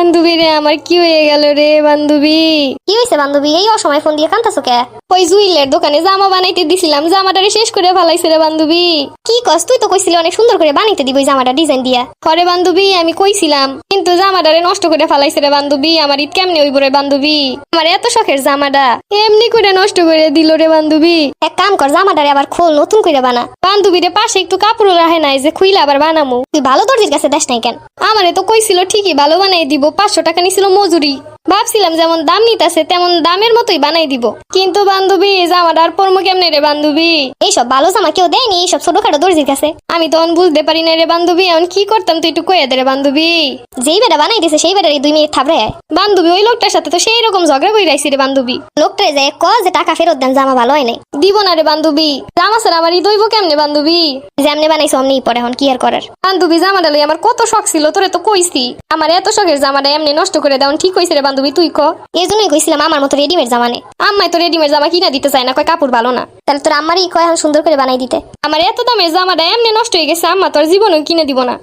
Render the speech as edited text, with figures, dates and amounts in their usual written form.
বান্ধবী রে, আমার কি হয়ে গেল রে বান্ধবী? কি হয়েছে বান্ধবী, এই অসময় ফোন দিয়ে কান্তাছো কে? ওই জুইলের দোকানে জামা বানাইতে দিছিলাম, জামাটারে শেষ করে ফেলাইছে রে বান্ধবী। কি কস, তুই তো কইছিলি অনেক সুন্দর করে বানাইতে দিব ওই জামাটা ডিজাইন দিয়া। ঘরে বান্ধবী আমি কইছিলাম, কিন্তু জামাটারে নষ্ট করে ফেলাইছে রে বান্ধবী। আমার ঈদ কেমনে হইব রে বান্ধবী? আমার এত শখের জামাটা এমনি করে নষ্ট করে দিল রে বান্ধবী। এক কাম কর, জামাটারে আবার খোল, নতুন করে বানা। বান্ধবী রে, পাশে একটু কাপড় রাখে নাই যে খুইলা আবার বানামু? তুই ভালো দর্জির কাছে দেশ নাই কেন? আমারে তো কইছিল ঠিকই ভালো বানাই দিব, 500 টাকা নিছিল মজুরি। ভাবছিলাম যেমন দাম নিতেছে তেমন দামের মতোই বানাই দিব, কিন্তু বান্ধবী জামাটা আর পরমু কেমনে রে বান্ধবী? এইসব ভালো জামা কেউ দেয়নি এইসব ছোটখাটো দর্জির কাছে। আমি তখন বুঝতে পারি না রে বান্ধবী, এখন কি করতাম তুই একটু কয়ে দে রে বান্ধবী। যেই বেটা বানাই দিছে সেই বেটারই 2 মিনিট থাপড়ে আয়। বান্ধবী ওই লোকটার সাথে তো সেই রকম ঝগড়া করে রাইছি রে বান্ধবী। লোকটারে যায় ক যে টাকা ফেরত দেন, জামা ভালো হয় নাই। দিব না রে বান্ধবী, জামা স্যার আমার ঈদ হইব কেমনে বান্ধবী? যেমনি বানাইছো অমনি পরে, এখন কি আর করার। বান্ধবী জামাটা লই আমার কত শখ ছিল, তোরে তো কইছি আমার এত শখের জামাটা এমনি নষ্ট করে দেওয়ান ঠিক হইছে রে বান্ধবী? তুই ক। এই জন্যই কইছিলাম আমার মতো রেডিমেড জামা নে। আম্মাই তো রেডিমেড জামা কিনা দিতে চায় না, কয় কাপড় ভালো না। তাহলে তোর আমারই কয় এখন সুন্দর করে বানাই দিতে। আমার এত দামের জামাটা এমনি নষ্ট হয়ে গেছে, আম্মা তোর জীবনও কিনে দিব না।